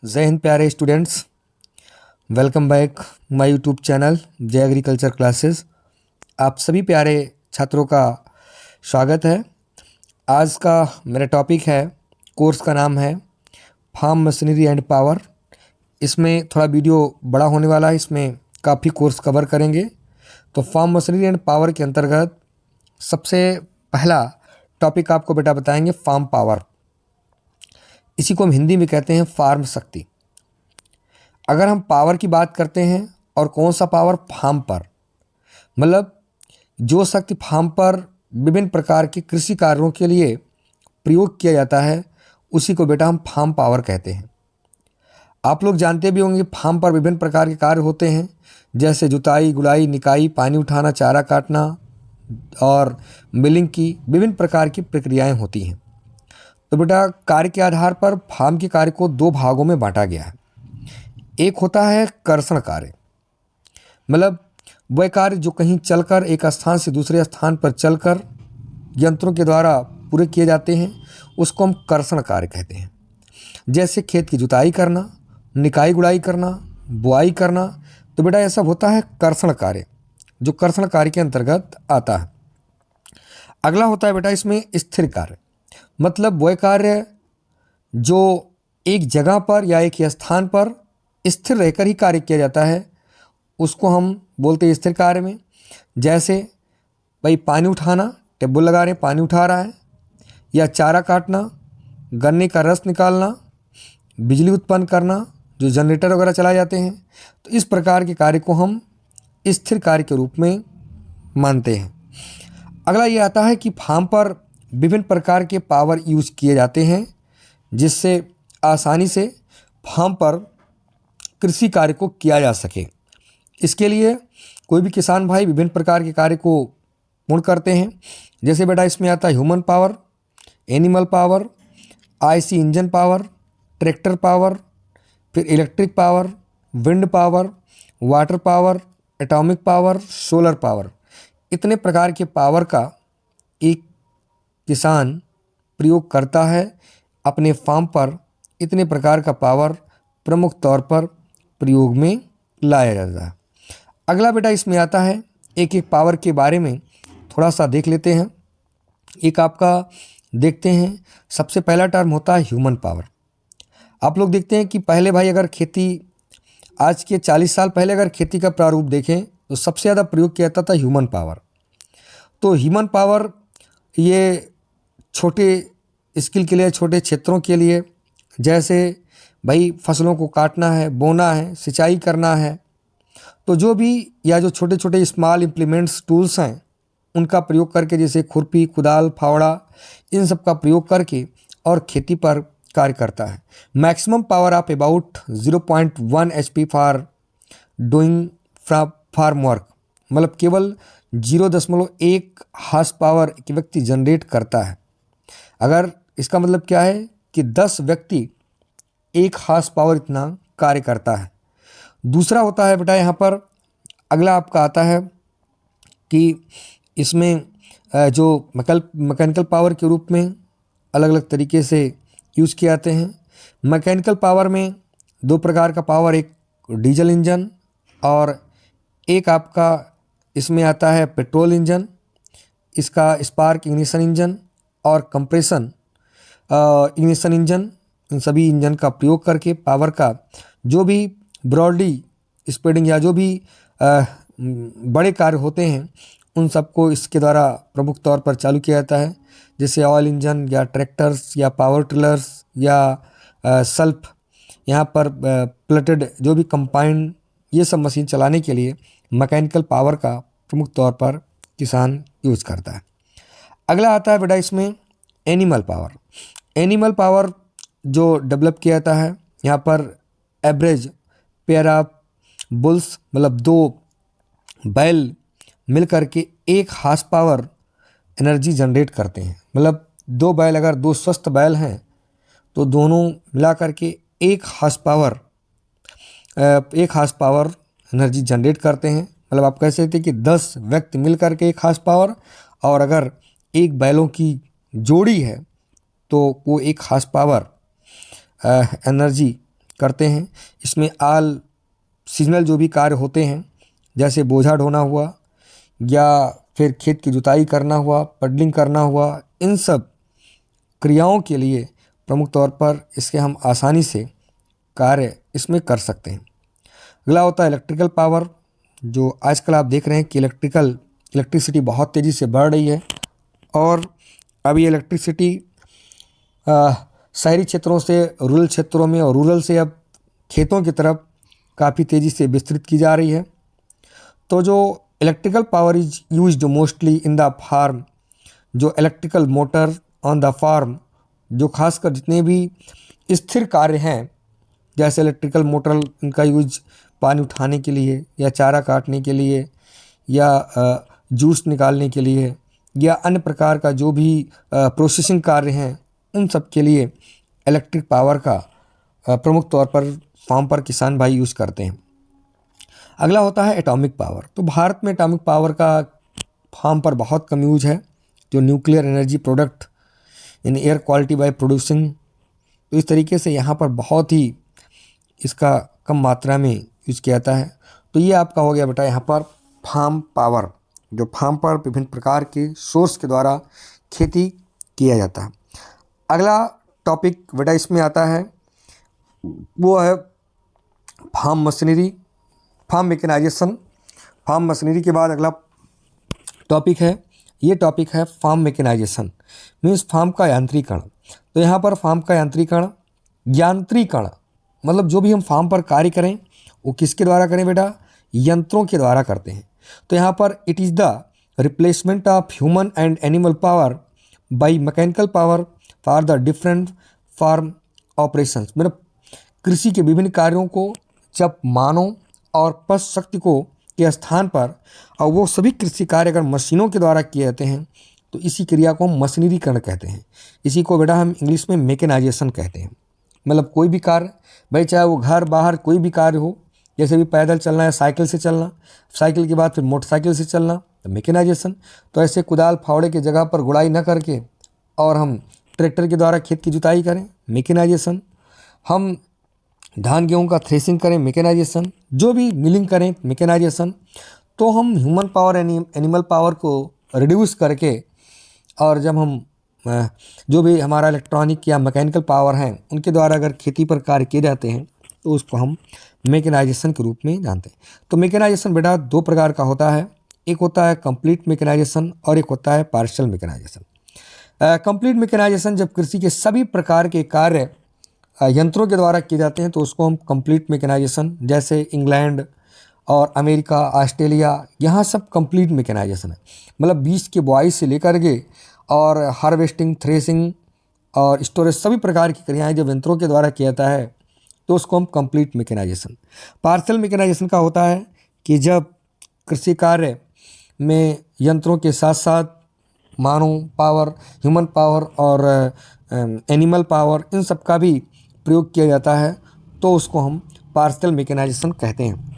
जय हिंद प्यारे students, welcome back my YouTube channel जय एग्रीकल्चर क्लासेस। आप सभी प्यारे छात्रों का स्वागत है। आज का मेरा टॉपिक है, कोर्स का नाम है फार्म मशीनरी एंड पावर। इसमें थोड़ा वीडियो बड़ा होने वाला है, इसमें काफ़ी कोर्स कवर करेंगे। तो फार्म मशीनरी एंड पावर के अंतर्गत सबसे पहला टॉपिक आपको बेटा बताएंगे फार्म पावर। इसी को हम हिंदी में कहते हैं फार्म शक्ति। अगर हम पावर की बात करते हैं और कौन सा पावर, फार्म पर, मतलब जो शक्ति फार्म पर विभिन्न प्रकार के कृषि कार्यों के लिए प्रयोग किया जाता है, उसी को बेटा हम फार्म पावर कहते हैं। आप लोग जानते भी होंगे फार्म पर विभिन्न प्रकार के कार्य होते हैं, जैसे जुताई, गुड़ाई, निकाई, पानी उठाना, चारा काटना और मिलिंग की विभिन्न प्रकार की प्रक्रियाएं होती हैं। तो बेटा कार्य के आधार पर फार्म के कार्य को दो भागों में बांटा गया है। एक होता है कर्षण कार्य, मतलब वह कार्य जो कहीं चलकर एक स्थान से दूसरे स्थान पर चलकर यंत्रों के द्वारा पूरे किए जाते हैं, उसको हम कर्षण कार्य कहते हैं। जैसे खेत की जुताई करना, निकाई गुड़ाई करना, बुआई करना, तो बेटा यह सब होता है कर्षण कार्य, जो कर्षण कार्य के अंतर्गत आता है। अगला होता है बेटा इसमें स्थिर कार्य, मतलब वह कार्य जो एक जगह पर या एक स्थान पर स्थिर रहकर ही कार्य किया जाता है, उसको हम बोलते हैं स्थिर कार्य में। जैसे भाई पानी उठाना, टेबल लगा रहे हैं, पानी उठा रहा है, या चारा काटना, गन्ने का रस निकालना, बिजली उत्पन्न करना, जो जनरेटर वगैरह चलाए जाते हैं। तो इस प्रकार के कार्य को हम स्थिर कार्य के रूप में मानते हैं। अगला ये आता है कि फार्म पर विभिन्न प्रकार के पावर यूज किए जाते हैं, जिससे आसानी से फार्म पर कृषि कार्य को किया जा सके। इसके लिए कोई भी किसान भाई विभिन्न प्रकार के कार्य को पूर्ण करते हैं। जैसे बेटा इसमें आता है human power, animal power, IC engine power, tractor power, फिर electric power, wind power, water power, atomic power, solar power. इतने प्रकार के पावर का एक किसान प्रयोग करता है अपने फार्म पर। इतने प्रकार का पावर प्रमुख तौर पर प्रयोग में लाया जाता है। अगला बेटा इसमें आता है, एक एक पावर के बारे में थोड़ा सा देख लेते हैं। एक आपका देखते हैं, सबसे पहला टर्म होता है ह्यूमन पावर। आप लोग देखते हैं कि पहले भाई अगर खेती, आज के 40 साल पहले अगर खेती का प्रारूप देखें तो सबसे ज़्यादा प्रयोग किया जाता था ह्यूमन पावर। तो ह्यूमन पावर ये छोटे स्किल के लिए, छोटे क्षेत्रों के लिए, जैसे भाई फसलों को काटना है, बोना है, सिंचाई करना है, तो जो भी या जो छोटे छोटे स्मॉल इम्प्लीमेंट्स टूल्स हैं उनका प्रयोग करके, जैसे खुरपी, कुदाल, फावड़ा, इन सब का प्रयोग करके और खेती पर कार्य करता है। Maximum power of about 0.1 HP for doing farm work, मतलब केवल 0.1 हार्स पावर एक व्यक्ति जनरेट करता है। अगर इसका मतलब क्या है कि 10 व्यक्ति 1 हार्स पावर इतना कार्य करता है। दूसरा होता है बेटा यहाँ पर, अगला आपका आता है कि इसमें जो मैकेनिकल पावर के रूप में अलग अलग तरीके से यूज़ किए जाते हैं। मैकेनिकल पावर में दो प्रकार का पावर, एक डीजल इंजन और एक आपका इसमें आता है पेट्रोल इंजन। इसका स्पार्क इग्निशन इंजन और कंप्रेशन इग्निशन इंजन, इन सभी इंजन का प्रयोग करके पावर का जो भी ब्रॉडली स्प्रेडिंग या जो भी बड़े कार्य होते हैं उन सबको इसके द्वारा प्रमुख तौर पर चालू किया जाता है। जैसे ऑयल इंजन या ट्रैक्टर्स या पावर टिलर्स या सल्फ, यहाँ पर प्लेटेड जो भी कंपाइंड, ये सब मशीन चलाने के लिए मैकेनिकल पावर का प्रमुख तौर पर किसान यूज़ करता है। अगला आता है बेटा इसमें एनिमल पावर। एनिमल पावर जो डेवलप किया जाता है, यहाँ पर एवरेज पेयर ऑफ बुल्स, मतलब 2 बैल मिल करके 1 हार्स पावर एनर्जी जनरेट करते हैं। मतलब 2 बैल, अगर 2 स्वस्थ बैल हैं तो दोनों मिला करके 1 हार्स पावर एनर्जी जनरेट करते हैं। मतलब आप कह सकते हैं कि 10 व्यक्ति मिल करके 1 हार्स पावर, और अगर 1 बैलों की जोड़ी है तो वो 1 हार्स पावर एनर्जी करते हैं। इसमें ऑल सीजनल जो भी कार्य होते हैं, जैसे बोझा ढोना हुआ या फिर खेत की जुताई करना हुआ, पडलिंग करना हुआ, इन सब क्रियाओं के लिए प्रमुख तौर पर इसके हम आसानी से कार्य इसमें कर सकते हैं। अगला होता है इलेक्ट्रिकल पावर। जो आजकल आप देख रहे हैं कि इलेक्ट्रिसिटी बहुत तेज़ी से बढ़ रही है, और अब ये इलेक्ट्रिसिटी शहरी क्षेत्रों से रूरल क्षेत्रों में और रूरल से अब खेतों की तरफ काफ़ी तेज़ी से विस्तृत की जा रही है। तो जो electrical power is used mostly in the farm, जो electrical motor on the farm, जो खासकर जितने भी स्थिर कार्य हैं, जैसे इलेक्ट्रिकल मोटर, इनका यूज पानी उठाने के लिए या चारा काटने के लिए या जूस निकालने के लिए या अन्य प्रकार का जो भी प्रोसेसिंग कार्य हैं, उन सब के लिए इलेक्ट्रिक पावर का प्रमुख तौर पर फार्म पर किसान भाई यूज़ करते हैं। अगला होता है एटॉमिक पावर। तो भारत में एटॉमिक पावर का फार्म पर बहुत कम यूज है। जो nuclear energy product in air quality by producing, तो इस तरीके से यहाँ पर बहुत ही इसका कम मात्रा में यूज किया जाता है। तो ये आपका हो गया बेटा यहाँ पर फार्म पावर, जो फार्म पर विभिन्न प्रकार के सोर्स के द्वारा खेती किया जाता है। अगला टॉपिक बेटा इसमें आता है वो है farm machinery, farm mechanisation. Farm machinery के बाद अगला टॉपिक है, ये टॉपिक है फार्म मैकेनाइजेशन, मीन्स फार्म का यांत्रिकरण। तो यहाँ पर फार्म का यांत्रिकरण मतलब जो भी हम फार्म पर कार्य करें वो किसके द्वारा करें बेटा, यंत्रों के द्वारा करते हैं। तो यहाँ पर it is the replacement of human and animal power by mechanical power for the different farm operations. मतलब कृषि के विभिन्न कार्यों को जब मानव और पशु शक्ति को के स्थान पर, और वो सभी कृषि कार्य अगर मशीनों के द्वारा किए जाते हैं, तो इसी क्रिया को हम मशीनरीकरण कहते हैं। इसी को बेटा हम इंग्लिश में मैकेनाइजेशन कहते हैं। मतलब कोई भी कार्य, भाई चाहे वो घर बाहर कोई भी कार्य हो, जैसे भी पैदल चलना है, साइकिल से चलना, साइकिल के बाद फिर मोटरसाइकिल से चलना, तो मैकेनाइजेशन। तो ऐसे कुदाल फावड़े की जगह पर गुड़ाई न करके और हम ट्रैक्टर के द्वारा खेत की जुताई करें, मैकेनाइजेशन। हम धान गेहूं का थ्रेसिंग करें, मैकेनाइजेशन। जो भी मिलिंग करें, मैकेनाइजेशन। तो हम ह्यूमन पावर एनिमल पावर को रिड्यूस करके, और जब हम जो भी हमारा इलेक्ट्रॉनिक या मैकेनिकल पावर हैं उनके द्वारा अगर खेती पर कार्य किए जाते हैं, तो उसको हम मैकेनाइजेशन के रूप में जानते हैं। तो मैकेनाइजेशन बेटा दो प्रकार का होता है, एक होता है कंप्लीट मैकेनाइजेशन और एक होता है पार्शियल मैकेनाइजेशन। कंप्लीट मैकेनाइजेशन जब कृषि के सभी प्रकार के कार्य यंत्रों के द्वारा किए जाते हैं, तो उसको हम कंप्लीट मैकेनाइजेशन, जैसे इंग्लैंड और अमेरिका, ऑस्ट्रेलिया, यहाँ सब कंप्लीट मैकेनाइजेशन है। मतलब बीज के बुआई से लेकर के और हार्वेस्टिंग, थ्रेसिंग और स्टोरेज, सभी प्रकार की क्रियाएं जब यंत्रों के द्वारा किया जाता है, तो उसको हम कंप्लीट मैकेनाइजेशन। पार्शियल मैकेनाइजेशन का होता है कि जब कृषि कार्य में यंत्रों के साथ साथ मानव पावर, ह्यूमन पावर और एनिमल पावर, इन सब का भी प्रयोग किया जाता है, तो उसको हम पार्शियल मैकेनाइजेशन कहते हैं।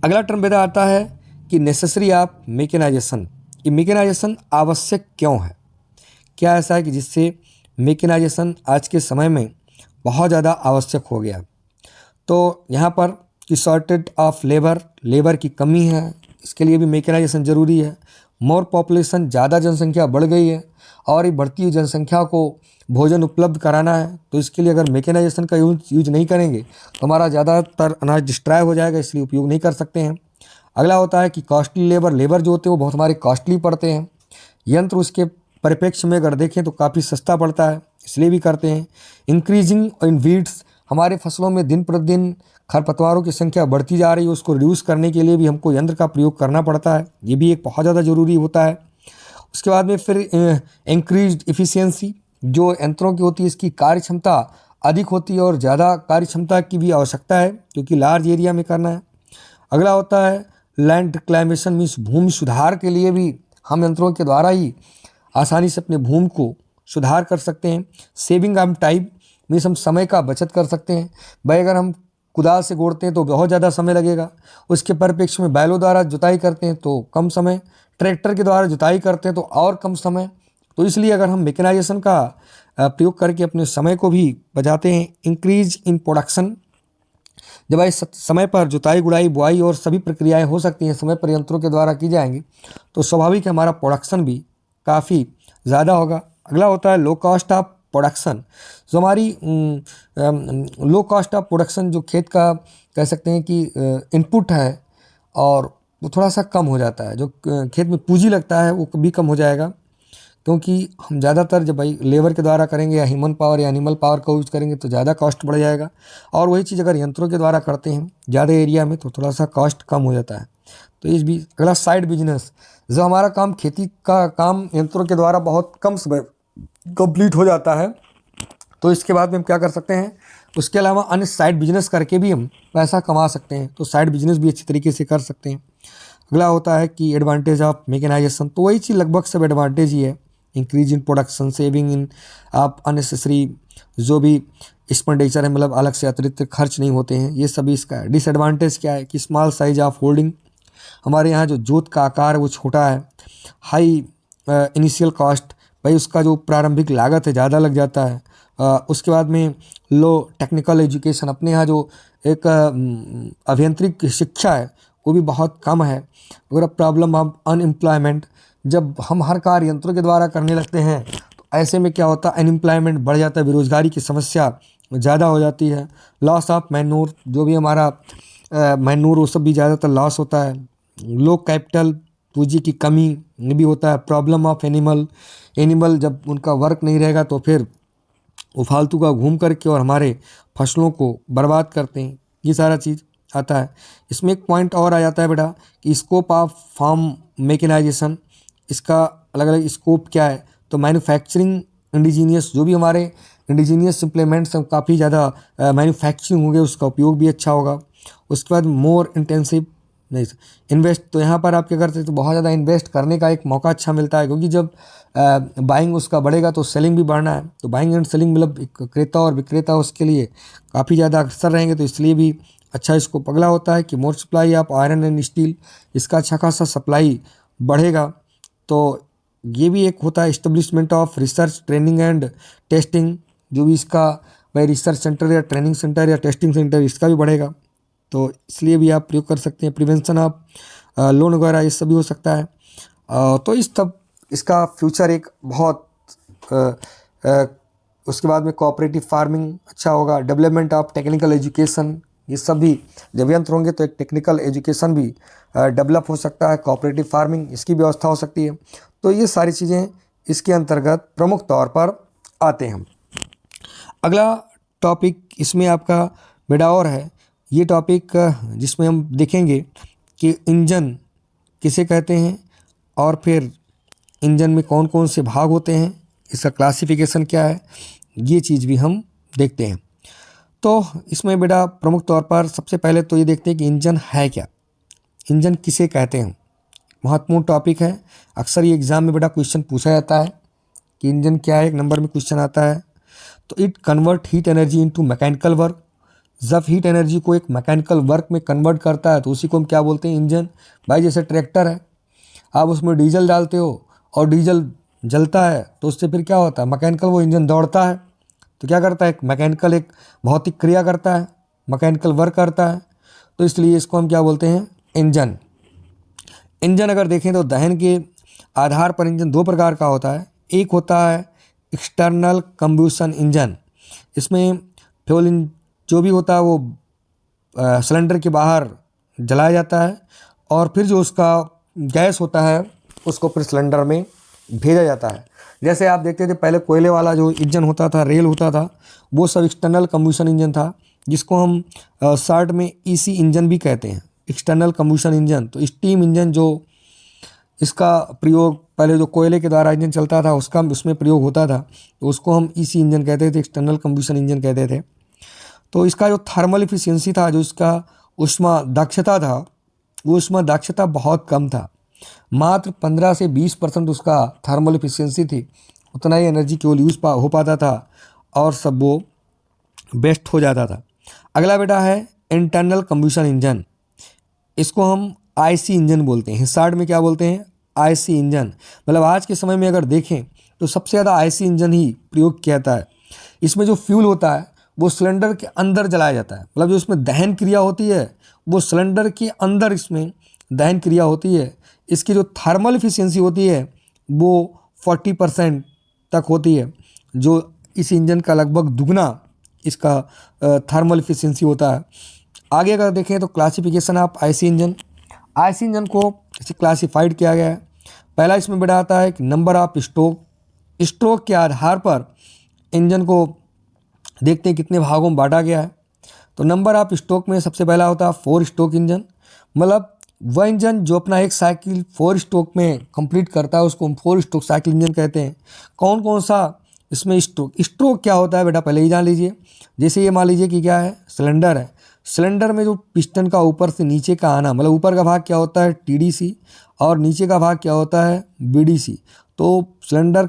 अगला टर्म बेटा आता है कि नेसेसरी ऑफ मैकेनाइजेशन। ये मैकेनाइजेशन आवश्यक क्यों है, क्या ऐसा है कि जिससे मैकेनाइजेशन आज के समय में बहुत ज़्यादा आवश्यक हो गया। तो यहाँ पर कि शॉर्टेज ऑफ लेबर की कमी है, इसके लिए भी मैकेनाइजेशन ज़रूरी है। मोर पॉपुलेशन, ज़्यादा जनसंख्या बढ़ गई है और ये बढ़ती हुई जनसंख्या को भोजन उपलब्ध कराना है, तो इसके लिए अगर मैकेनाइजेशन का यूज नहीं करेंगे तो हमारा ज़्यादातर अनाज डिस्ट्रॉय हो जाएगा, इसलिए उपयोग नहीं कर सकते हैं। अगला होता है कि कॉस्टली लेबर जो होते हैं वो बहुत हमारे कॉस्टली पड़ते हैं। यंत्र उसके परिप्रेक्ष्य में अगर देखें तो काफ़ी सस्ता पड़ता है, इसलिए भी करते हैं। इंक्रीजिंग इन वीड्स, हमारे फसलों में दिन प्रतिदिन खरपतवारों की संख्या बढ़ती जा रही है, उसको रिड्यूस करने के लिए भी हमको यंत्र का प्रयोग करना पड़ता है, ये भी एक बहुत ज़्यादा ज़रूरी होता है। उसके बाद में फिर इंक्रीज्ड इफ़िशियंसी, जो यंत्रों की होती है इसकी कार्य क्षमता अधिक होती है और ज़्यादा कार्य क्षमता की भी आवश्यकता है, क्योंकि लार्ज एरिया में करना है। अगला होता है लैंड रिक्लामेशन, मीन्स भूमि सुधार के लिए भी हम यंत्रों के द्वारा ही आसानी से अपने भूमि को सुधार कर सकते हैं। सेविंग ऑफ टाइम, मीन्स हम समय का बचत कर सकते हैं। भाई अगर हम कुदाल से गोड़ते हैं तो बहुत ज़्यादा समय लगेगा, उसके परिप्रेक्ष्य में बैलों द्वारा जुताई करते हैं तो कम समय, ट्रैक्टर के द्वारा जुताई करते हैं तो और कम समय। तो इसलिए अगर हम मैकेनाइजेशन का प्रयोग करके अपने समय को भी बचाते हैं। इंक्रीज इन प्रोडक्शन, जब इस समय पर जुताई गुड़ाई बुआई और सभी प्रक्रियाएं हो सकती हैं, समय पर यंत्रों के द्वारा की जाएंगी, तो स्वाभाविक है हमारा प्रोडक्शन भी काफ़ी ज़्यादा होगा। अगला होता है लो कॉस्ट ऑफ प्रोडक्शन। जो हमारी लो कॉस्ट ऑफ प्रोडक्शन, जो खेत का कह सकते हैं कि इनपुट है और वो थोड़ा सा कम हो जाता है, जो खेत में पूंजी लगता है वो भी कम हो जाएगा, क्योंकि हम ज़्यादातर जब भाई लेबर के द्वारा करेंगे या ह्यूमन पावर या एनिमल पावर का यूज़ करेंगे तो ज़्यादा कॉस्ट बढ़ जाएगा। और वही चीज़ अगर यंत्रों के द्वारा करते हैं ज़्यादा एरिया में तो थोड़ा सा कॉस्ट कम हो जाता है। तो इस भी अगला साइड बिजनेस, जो हमारा काम खेती का काम यंत्रों के द्वारा बहुत कम समय कंप्लीट हो जाता है, तो इसके बाद में हम क्या कर सकते हैं, उसके अलावा अन्य साइड बिजनेस करके भी हम पैसा कमा सकते हैं। तो साइड बिजनेस भी अच्छी तरीके से कर सकते हैं। अगला होता है कि एडवांटेज ऑफ मैकेनाइजेशन, तो वही चीज़ लगभग सब एडवांटेज ही है। Increase in production, saving in आप अननेसेसरी जो भी एक्सपेंडिचर है, मतलब अलग से अतिरिक्त खर्च नहीं होते हैं, ये सभी इसका है। डिसएडवांटेज क्या है कि स्मॉल साइज ऑफ होल्डिंग, हमारे यहाँ जो जोत का आकार है वो छोटा है। हाई इनिशियल कॉस्ट, भाई उसका जो प्रारंभिक लागत है ज़्यादा लग जाता है। उसके बाद में लो टेक्निकल एजुकेशन, अपने यहाँ जो एक अभियांत्रिक शिक्षा है वो भी बहुत कम है। अगर प्रॉब्लम ऑफ अनएम्प्लॉयमेंट, जब हम हर कार्य यंत्रों के द्वारा करने लगते हैं तो ऐसे में क्या होता है, अनएम्प्लॉयमेंट बढ़ जाता है, बेरोजगारी की समस्या ज़्यादा हो जाती है। लॉस ऑफ मैन्योर, जो भी हमारा मैन्योर वो सब भी ज़्यादातर लॉस होता है। लो कैपिटल, पूंजी की कमी भी होता है। प्रॉब्लम ऑफ एनिमल, जब उनका वर्क नहीं रहेगा तो फिर वो फालतू का घूम करके और हमारे फसलों को बर्बाद करते हैं, ये सारा चीज़ आता है। इसमें एक पॉइंट और आ जाता है बेटा कि स्कोप ऑफ फार्म मैकेनाइजेशन, इसका अलग अलग स्कोप क्या है, तो मैन्युफैक्चरिंग इंडिजीनियस, जो भी हमारे इंडिजीनियस इम्प्लीमेंट्स हैं काफ़ी ज़्यादा मैन्युफैक्चरिंग होंगे, उसका उपयोग भी अच्छा होगा। उसके बाद मोर इंटेंसिव नहीं इन्वेस्ट, तो यहाँ पर आप क्या करते हैं, तो बहुत ज़्यादा इन्वेस्ट करने का एक मौका अच्छा मिलता है, क्योंकि जब बाइंग उसका बढ़ेगा तो सेलिंग भी बढ़ना है। तो बाइंग एंड सेलिंग मतलब एक क्रेता और विक्रेता उसके लिए काफ़ी ज़्यादा अक्सर रहेंगे, तो इसलिए भी अच्छा इसको पगला होता है कि more supply of iron and steel, इसका अच्छा खासा सप्लाई बढ़ेगा। तो ये भी एक होता है establishment of research training and testing, जो भी इसका भाई रिसर्च सेंटर या ट्रेनिंग सेंटर या टेस्टिंग सेंटर इसका भी बढ़ेगा, तो इसलिए भी आप प्रयोग कर सकते हैं। प्रिवेंशन ऑफ लोन वगैरह ये सब भी हो सकता है। तो इस तब इसका फ्यूचर एक बहुत अ, अ, उसके बाद में कोऑपरेटिव फार्मिंग अच्छा होगा। डेवलपमेंट ऑफ टेक्निकल एजुकेशन, ये सब भी जब यंत्र होंगे तो एक टेक्निकल एजुकेशन भी डेवलप हो सकता है। कोऑपरेटिव फार्मिंग इसकी व्यवस्था हो सकती है। तो ये सारी चीज़ें इसके अंतर्गत प्रमुख तौर पर आते हैं। अगला टॉपिक इसमें आपका बेटा और है, ये टॉपिक जिसमें हम देखेंगे कि इंजन किसे कहते हैं और फिर इंजन में कौन कौन से भाग होते हैं, इसका क्लासिफिकेशन क्या है, ये चीज़ भी हम देखते हैं। तो इसमें बेटा प्रमुख तौर पर सबसे पहले तो ये देखते हैं कि इंजन है क्या, इंजन किसे कहते हैं। महत्वपूर्ण टॉपिक है, अक्सर ये एग्ज़ाम में बेटा क्वेश्चन पूछा जाता है कि इंजन क्या है, एक नंबर में क्वेश्चन आता है। तो it convert heat energy into mechanical work, जब हीट एनर्जी को एक मैकेनिकल वर्क में कन्वर्ट करता है तो उसी को हम क्या बोलते हैं, इंजन। भाई जैसे ट्रैक्टर है, आप उसमें डीजल डालते हो और डीजल जलता है तो उससे फिर क्या होता है, मैकेनिकल वो इंजन दौड़ता है, तो क्या करता है, एक मैकेनिकल एक भौतिक क्रिया करता है, मैकेनिकल वर्क करता है, तो इसलिए इसको हम क्या बोलते हैं, इंजन। इंजन अगर देखें तो दहन के आधार पर इंजन दो प्रकार का होता है। एक होता है एक्सटर्नल कंबशन इंजन, इसमें फ्यूल जो भी होता है वो सिलेंडर के बाहर जलाया जाता है और फिर जो उसका गैस होता है उसको फिर सिलेंडर में भेजा जाता है। जैसे आप देखते थे पहले कोयले वाला जो इंजन होता था, रेल होता था, वो सब एक्सटर्नल कंबशन इंजन था, जिसको हम शॉर्ट में ईसी इंजन भी कहते हैं, एक्सटर्नल कंबशन इंजन। तो स्टीम इंजन जो इसका प्रयोग पहले जो कोयले के द्वारा इंजन चलता था उसका उसमें प्रयोग होता था, तो उसको हम ईसी इंजन कहते थे, एक्सटर्नल कंबशन इंजन कहते थे। तो इसका जो थर्मल इफिशियंसी था, जो इसका ऊष्मा दक्षता था, वो ऊष्मा दक्षता बहुत कम था, मात्र 15 से 20% उसका थर्मल इफिशियंसी थी, उतना ही एनर्जी केवल यूज़ हो पाता था और सब वो बेस्ट हो जाता था। अगला बेटा है इंटरनल कंबशन इंजन, इसको हम आईसी इंजन बोलते हैं, हिसार्ड में क्या बोलते हैं, आईसी इंजन। मतलब आज के समय में अगर देखें तो सबसे ज़्यादा आईसी इंजन ही प्रयोग किया जाता है। इसमें जो फ्यूल होता है वो सिलेंडर के अंदर जलाया जाता है, मतलब जो इसमें दहन क्रिया होती है वो सिलेंडर के अंदर इसमें दहन क्रिया होती है। इसकी जो थर्मल इफिशियंसी होती है वो 40% तक होती है, जो इस इंजन का लगभग दुगना इसका थर्मल इफिशियंसी होता है। आगे अगर देखें तो classification of IC engine, IC engine को इसे क्लासिफाइड किया गया है। पहला इसमें बेटा आता है कि नंबर ऑफ स्ट्रोक, स्ट्रोक के आधार पर इंजन को देखते हैं कितने भागों में बांटा गया है। तो नंबर ऑफ स्ट्रोक में सबसे पहला होता है 4 स्ट्रोक इंजन, मतलब वह इंजन जो अपना एक साइकिल 4 स्ट्रोक में कंप्लीट करता है उसको हम 4 स्ट्रोक साइकिल इंजन कहते हैं। कौन कौन सा इसमें स्ट्रोक, स्ट्रोक क्या होता है बेटा पहले ही जान लीजिए। जैसे ये मान लीजिए कि क्या है, सिलेंडर है, सिलेंडर में जो पिस्टन का ऊपर से नीचे का आना, मतलब ऊपर का भाग क्या होता है टीडीसी और नीचे का भाग क्या होता है बीडीसी। तो सिलेंडर